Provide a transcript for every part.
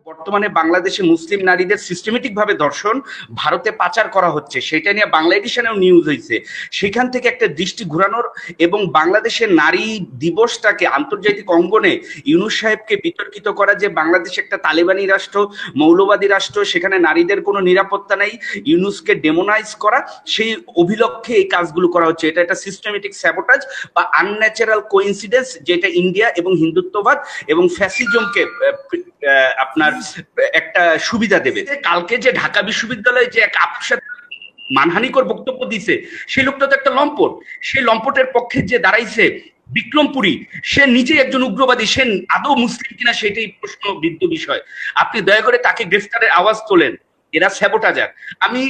বর্তমানে বাংলাদেশে মুসলিম নারীদের সিস্টেমেটিক ভাবে ধর্ষণ ভারতে পাচার করা হচ্ছে, সেটা নিয়ে বাংলা এডিশনেও নিউজ হয়েছে। সেখান থেকে একটা দৃষ্টি ঘোরানোর এবং বাংলাদেশের নারী দিবসটাকে আন্তর্জাতিক অঙ্গনে ইউনূস সাহেবকে বিতর্কিত করা যে বাংলাদেশ একটা তালেবানি রাষ্ট্র, মৌলবাদী রাষ্ট্র, সেখানে নারীদের কোনো নিরাপত্তা নাই, ইউনূসকে ডেমোনাইজ করা, সেই অভিলক্ষে এই কাজগুলো করা হচ্ছে। এটা একটা সিস্টেমেটিক স্যাবোটাজ বা আনন্যাচারাল কোইন্সিডেন্স, যেটা ইন্ডিয়া এবং হিন্দুত্ববাদ এবং ফ্যাসিজমকে আপনার একটা সুবিধা দেবে। কালকে যে ঢাকা বিশ্ববিদ্যালয়ে যে এক আপুর মানহানিকর বক্তব্য দিছে, সেই লোকটা তো একটা লম্পট। সেই লম্পটের পক্ষে যে দাঁড়াইছে বিক্রমপুরী, সে নিজে একজন উগ্রবাদী, সে আদৌ মুসলিম কিনা সেটাই প্রশ্নবিদ্ধ বিষয়। আপনি দয়া করে তাকে গ্রেফতারের আওয়াজ তোলেন। এরা স্যাবোটাজার। আমি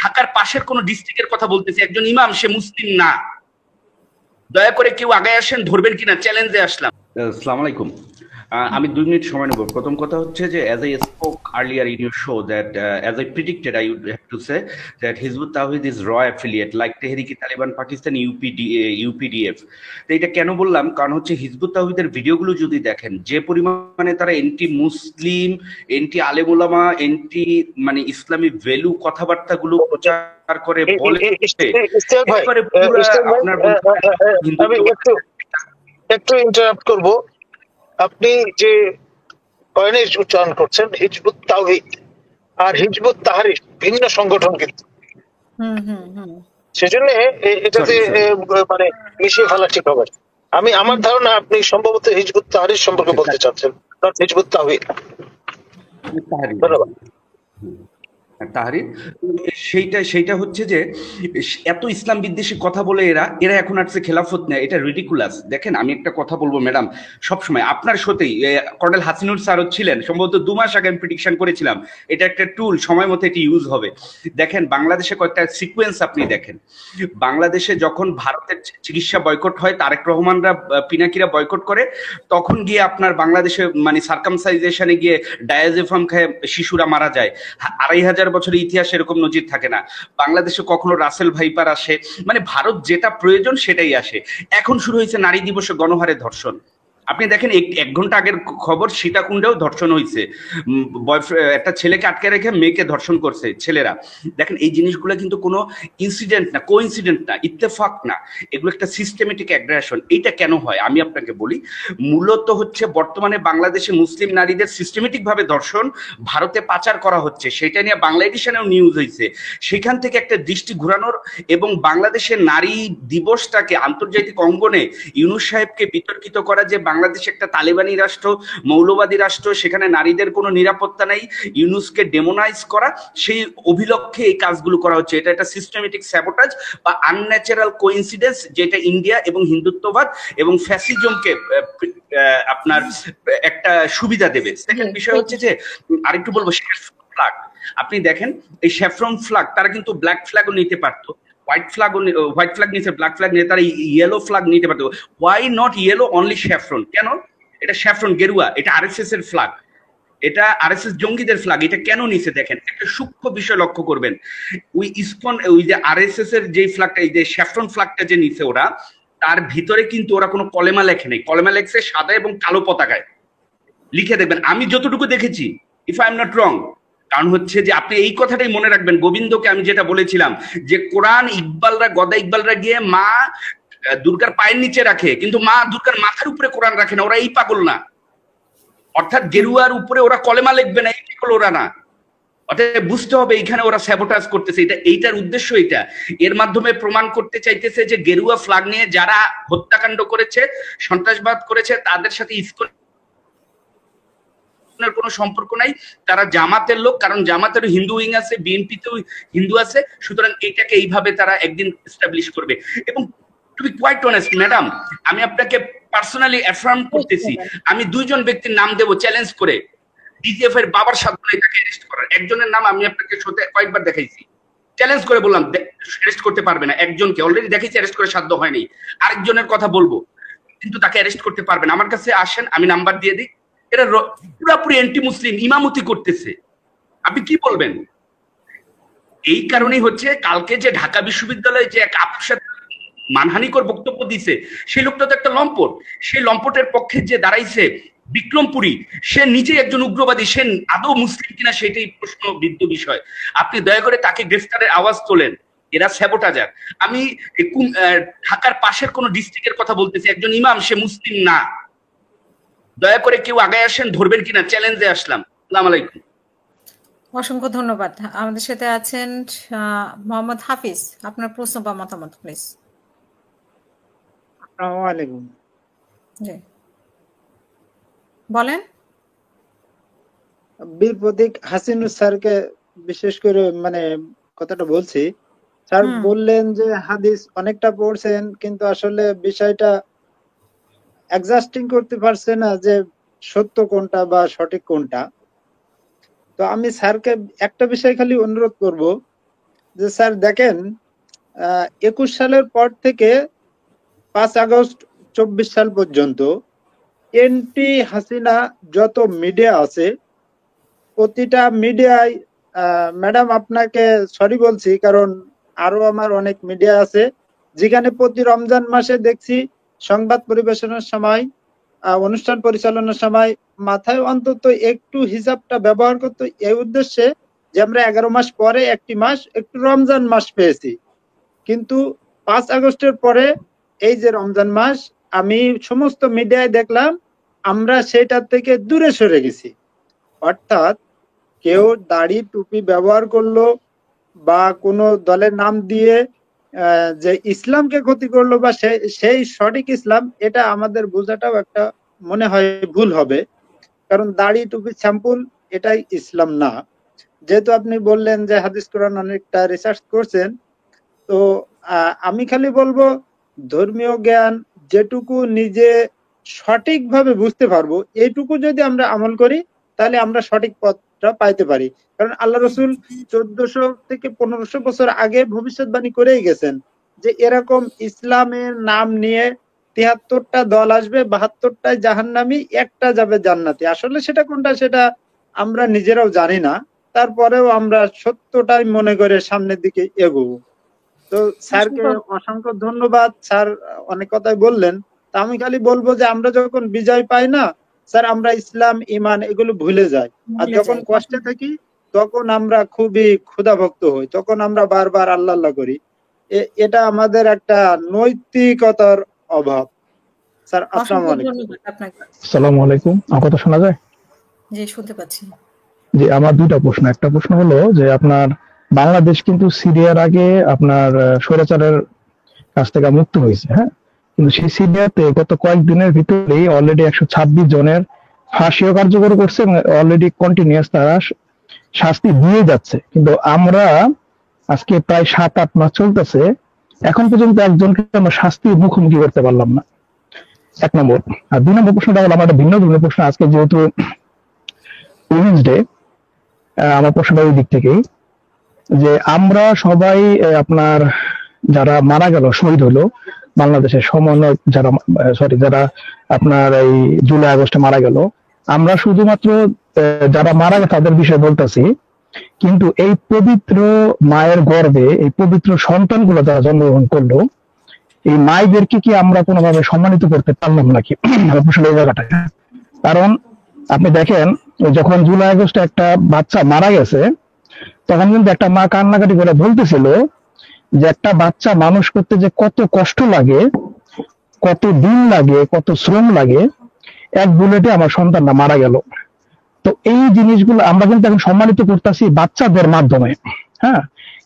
ঢাকার পাশের কোন ডিস্ট্রিক্টের কথা বলতেছি, একজন ইমাম, সে মুসলিম না। দয়া করে কেউ আগে আসেন, ধরবেন কিনা চ্যালেঞ্জে আসলাম। আসসালামু আলাইকুম। আমি 2 মিনিট সময় নেব। প্রথম কথা হচ্ছে যে as I spoke earlier in your show that as I predicted, I would have to say that Hizbut Tahrir is raw affiliate like Tehrik-e-Taliban Pakistan, UPDF। তো এটা কেন বললাম, কারণ হচ্ছে হিজবুত তাওহীদের ভিডিওগুলো যদি দেখেন, যে পরিমাণে তারা এন্টি মুসলিম, এন্টি আলেম ওলামা, এন্টি মানে ইসলামী ভ্যালু কথাবার্তাগুলো প্রচার করে বলে, আপনার একটু ইন্টারাপ্ট করব। আপনি যে কয়নের উচ্চারণ করছেন হিজবুত তাওহীদ আর হিজবুত তাহরির ভিন্ন সংগঠন, কিন্তু সেজন্য এটাতে মানে মিশিয়ে ফেলা ঠিক হবে। আমার ধারণা আপনি সম্ভবত হিজবুত তাহরির সম্পর্কে বলতে চাচ্ছেন, নট হিজবুত তাওহীদ। ধন্যবাদ। তাহরির সেইটা হচ্ছে যে এত ইসলাম বিদ্বেষী কথা বলে এরা এখন আসছে খেলাফত নেয়, এটা রিডিকুলাস। দেখেন, আমি একটা কথা বলবো ম্যাডাম, সবসময় আপনার সাথেই কর্নেল হাসিনুর স্যারও ছিলেন, সম্ভবত 2 মাস আগে আমি প্রেডিকশন করেছিলাম এটা একটা টুল, সময় মতো এটি ইউজ হবে। দেখেন বাংলাদেশে কয়েকটা সিকোয়েন্স আপনি দেখেন। বাংলাদেশে যখন ভারতের চিকিৎসা বয়কট হয়, তারেক রহমানরা পিনাকিরা বয়কট করে, তখন গিয়ে আপনার বাংলাদেশে মানে সার্কামসাইজেশনে গিয়ে ডায়াজেফাম খায় শিশুরা মারা যায়। 2500 বছরের ইতিহাস এরকম নজির থাকে না। বাংলাদেশে কখনো রাসেল ভাইপার আসে, মানে ভারত যেটা প্রয়োজন সেটাই আসে। এখন শুরু হয়েছে নারী দিবসে গণহারে ধর্ষণ। আপনি দেখেন 1 ঘন্টা আগের খবর, সীতাকুণ্ডেও ধর্ষণ হয়েছে, একটা ছেলেকে আটকে রেখে মেয়েকে ধর্ষণ করছে ছেলেরা। দেখেন এই জিনিসগুলো কিন্তু কোনো ইনসিডেন্ট না, কোইন্সিডেন্ট না, ইত্তেফাক না, এগুলো একটা সিস্টেমেটিক অ্যাগ্রেশন। এইটা কেন হয় আমি আপনাকে বলি। মূলত হচ্ছে বর্তমানে বাংলাদেশে মুসলিম নারীদের সিস্টেমেটিক ভাবে ধর্ষণ ভারতে পাচার করা হচ্ছে, সেটা নিয়ে বাংলা এডিশনেও নিউজ হয়েছে। সেখান থেকে একটা দৃষ্টি ঘোরানোর এবং বাংলাদেশের নারী দিবসটাকে আন্তর্জাতিক অঙ্গনে ইউনূস সাহেবকে বিতর্কিত করা যে বাংলাদেশ একটা তালেবানি রাষ্ট্র, মৌলবাদী রাষ্ট্র, সেখানে নারীদের কোনো নিরাপত্তা নাই, ইউনূসকে ডেমোনাইজ করা, সেই অভিলক্ষে এই কাজগুলো করা হচ্ছে। এটা একটা সিস্টেমেটিক স্যাবোটাজ বা আনন্যাচারাল কোইন্সিডেন্স, যেটা ইন্ডিয়া এবং হিন্দুত্ববাদ এবং ফ্যাসিজমকে আপনার একটা সুবিধা দেবে। সেকেন্ড বিষয় হচ্ছে যে আরেকটু বলবো, ফ্ল্যাগ আপনি দেখেন, এই স্যাফরন ফ্ল্যাগ তারা কিন্তু ব্ল্যাক ফ্ল্যাগও নিতে পারতো, হোয়াইট ফ্ল্যাগ নিয়েছে, ব্ল্যাক ফ্ল্যাগ নিয়ে তারা ইয়েলো ফ্ল্যাগ নিতে পারতো। Why not yellow, only saffron? কেন? এটা স্যাফরন গেরুয়া, এটা আরএসএস এর ফ্ল্যাগ, এটা আরএসএস জঙ্গিদের ফ্ল্যাগ। এটা কেন নিছে দেখেন, একটা সূক্ষ্ম বিষয় লক্ষ্য করবেন। ওই ইসকন, ওই যে আরএসএস এর যে ফ্ল্যাগটা, এই যে স্যাফরন ফ্ল্যাগটা যে নিছে ওরা, তার ভিতরে কিন্তু ওরা কোনো কলেমা লেখে নেই। কলেমা লেখছে সাদা এবং কালো পতাকায় লিখে দেখবেন, আমি যতটুকু দেখেছি, if I am not wrong. কারণ হচ্ছে যে আপনি এই কথাটাই মনে রাখবেন, গোবিন্দকে আমি যেটা বলেছিলাম যে কোরআন ইকবালরা, গদা ইকবালরা গিয়ে মা দুর্গার পায়ের নিচে রাখে, কিন্তু মা দুর্গার মাথার উপরে কোরআন রাখে না। ওরা এই পাগল না, অর্থাৎ গেরুয়ার উপরে ওরা কলেমা লিখবে না, এই পাগল ওরা না। অর্থাৎ বুঝতে হবে এইখানে ওরা স্যাবোটাজ করতেছে। এইটার উদ্দেশ্য এটা, এর মাধ্যমে প্রমাণ করতে চাইতেছে যে গেরুয়া ফ্ল্যাগ নিয়ে যারা হত্যাকাণ্ড করেছে, সন্ত্রাসবাদ করেছে, তাদের সাথে ইসকন কোনো সম্পর্ক নাই, তারা জামাতের লোক। কারণ জামাতের হিন্দু উইং আছে, বিএনপিতেও হিন্দু আছে, সুতরাং এইটাকে এইভাবে তারা একদিন এস্টাবলিশ করবে। এবং to be quite honest madam, আমি আপনাকে পার্সোনালি অ্যাফার্ম করতেছি, আমি 2 জন ব্যক্তির নাম দেব চ্যালেঞ্জ করে, ডিজিএফ এর বাবার সাথে এটাকে অ্যারেস্ট করার। একজনের নাম আমি আপনাকে শোতে কয়েকবার দেখাইছি, চ্যালেঞ্জ করে বললাম অ্যারেস্ট করতে পারবে না। একজনকে অলরেডি দেখেছি, অ্যারেস্ট করে সাধ্য হয়নি। আরেকজনের কথা বলবো, কিন্তু তাকে অ্যারেস্ট করতে পারবে না। আমার কাছে আসেন, আমি নাম্বার দিয়ে দিই। এরা পুরাপুরি অ্যান্টি মুসলিম, ইমামতি করতেছে। আপনি কি বলবেন? এই কারণেই হচ্ছে কালকে যে ঢাকা বিশ্ববিদ্যালয়ে যে এক আপুর সাথে মানহানিকর বক্তব্য দিছে, সেই লোকটা তো একটা লম্পট। সেই লম্পটের পক্ষে যে দাঁড়াইছে বিক্রমপুরী, সে নিজে একজন উগ্রবাদী, সে আদৌ মুসলিম কিনা সেটাই প্রশ্নবিদ্ধ বিষয়। আপনি দয়া করে তাকে গ্রেফতারের আওয়াজ তোলেন। এরা স্যাবোটাজার। আমি ঢাকার পাশের কোন ডিস্ট্রিক্টের কথা বলতেছি, একজন ইমাম, সে মুসলিম না। দয়া করে কেউ আগায় আসেন, ধরবেন কিনা, চ্যালেঞ্জে আসলাম। আসসালামু আলাইকুম। অসংখ্য ধন্যবাদ। আমাদের সাথে আছেন মোহাম্মদ হাফিজ, আপনার প্রশ্ন বা মতামত প্লিজ। আসসালামু আলাইকুম। জি বলেন। বীর প্রতীক হাসিনুর স্যারকে বিশেষ করে মানে কথাটা বলছি। স্যার বললেন যে হাদিস অনেকটা পড়ছেন, কিন্তু আসলে বিষয়টা অ্যাডজাস্টিং করতে পারছে না যে সত্য কোনটা বা সঠিক কোনটা। তো আমি স্যারকে একটা বিষয় খালি অনুরোধ করব যে স্যার দেখেন, 21 সালের পর থেকে 5 আগস্ট 24 সাল পর্যন্ত এন্টি হাসিনা যত মিডিয়া আছে, প্রতিটা মিডিয়ায়, ম্যাডাম আপনাকে সরি বলছি, কারণ আরো আমার অনেক মিডিয়া আছে যেখানে প্রতি রমজান মাসে দেখছি সংবাদ পরিবেশনের সময়, অনুষ্ঠান পরিচালনার সময় মাথায় অন্তত একটু হিসাবটা ব্যবহার করতো এই উদ্দেশ্যে যে আমরা 11 মাস পরে একটি মাস একটু রমজান মাস পেয়েছি। কিন্তু 5 আগস্টের পরে এই যে রমজান মাস, আমি সমস্ত মিডিয়ায় দেখলাম আমরা সেটার থেকে দূরে সরে গেছি। অর্থাৎ কেউ দাড়ি টুপি ব্যবহার করলো বা কোনো দলের নাম দিয়ে যে ইসলামকে ক্ষতি করলো বা সেই সঠিক ইসলাম, এটা আমাদের বোঝাটাও একটা মনে হয় ভুল হবে। কারণ দাড়ি টুপি স্যাম্পল এটাই ইসলাম না। যেহেতু আপনি বললেন যে হাদিস কোরআন অনেকটা রিসার্চ করছেন, তো আমি খালি বলবো ধর্মীয় জ্ঞান যেটুকু নিজে সঠিকভাবে বুঝতে পারবো এইটুকু যদি আমরা আমল করি তাহলে আমরা সঠিক পথটা পাইতে পারি। কারণ আল্লাহ রসুল 1400 থেকে 1500 বছর আগে ভবিষ্যৎবাণী করেই গেছেন যে এরকম ইসলামের নাম নিয়ে 73টা দল আসবে, 72টাই জাহান্নামী, একটা যাবে জান্নাতে। আসলে সেটা কোনটা সেটা আমরা নিজেরাও জানি না, তারপরেও আমরা সত্যটাই মনে করে সামনের দিকে এগোবো। তো স্যারকে অসংখ্য ধন্যবাদ, স্যার অনেক কথাই বললেন। তা আমি খালি বলবো যে আমরা যখন বিজয় পাই না স্যার, আমরা ইসলাম ইমান এগুলো ভুলে যাই, আর যখন কষ্টে থাকি তখন আমরা খুবই ক্ষুধাভক্ত হই, তখন আমরা বারবার আল্লাহ আল্লাহ করি। এটা আমাদের একটা নৈতিকতার অভাব। স্যার আসসালামু আলাইকুম। আসসালামু আলাইকুম। আমার কথা শোনা যায়? জি শুনতে পাচ্ছি। জি, আমার দুইটা প্রশ্ন। একটা প্রশ্ন হলো যে আপনার বাংলাদেশ কিন্তু সিরিয়ার আগে আপনার স্বৈরাচারের কাছ থেকে মুক্ত হয়েছে, হ্যাঁ, কিন্তু সেই সিরিয়াতে গত কয়েকদিনের ভিতরেই অলরেডি 126 জনের ফাঁসিও কার্যকর করছে এবং অলরেডি কন্টিনিউয়াস তারা শাস্তি দিয়ে যাচ্ছে। কিন্তু আমরা আজকে প্রায় 7-8 মাস চলতেছে, এখন পর্যন্ত একজনকে আমরা শাস্তির মুখোমুখি করতে পারলাম না। 1 নম্বর। আর 2 নম্বর প্রশ্নটা হলো আমার একটা ভিন্ন ধরনের প্রশ্ন। আজকে যেহেতু উইমেন্স ডে, আমার প্রশ্নটা ওই দিক থেকেই যে আমরা সবাই আপনার যারা মারা গেল, শহীদ হলো বাংলাদেশের সমন্বয়, যারা আপনার এই জুলাই আগস্টে মারা গেল, আমরা শুধুমাত্র যারা মারা গেল তাদের বিষয়ে বলতেছি, কিন্তু এই পবিত্র মায়ের গর্ভে এই পবিত্র সন্তানগুলো যারা জন্মগ্রহণ করলো, এই মায়েদেরকে কি আমরা কোনোভাবে সম্মানিত করতে পারলাম নাকি? প্রশ্ন এই জায়গাটা। কারণ আপনি দেখেন, যখন জুলাই আগস্টে একটা বাচ্চা মারা গেছে তখন কিন্তু একটা মা কান্নাকাটি করে বলতেছিল যে একটা বাচ্চা মানুষ করতে যে কত কষ্ট লাগে, কত দিন লাগে, কত শ্রম লাগে, এক বুলেটে আমার সন্তানটা মারা গেল। তো এই জিনিসগুলো আমরা কিন্তু এখন সম্মানিত করতেছি বাচ্চাদের মাধ্যমে, হ্যাঁ,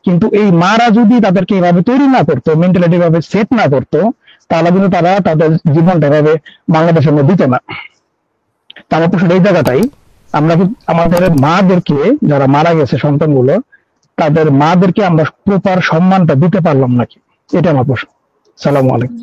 কিন্তু এই মারা যদি তাদেরকে এভাবে তৈরি না করতো, মেন্টালিটি ভাবে সেট না করতো, তাহলে কিন্তু তারা তাদের জীবনটা এভাবে বাংলাদেশের মধ্যে দিত না। আমার প্রশ্ন এই জায়গাটাই, আমরা আমাদের মাদেরকে, যারা মারা গেছে সন্তানগুলো, তাদের মাদেরকে আমরা প্রপার সম্মানটা দিতে পারলাম নাকি, এটা আমার প্রশ্ন। সালামু আলাইকুম।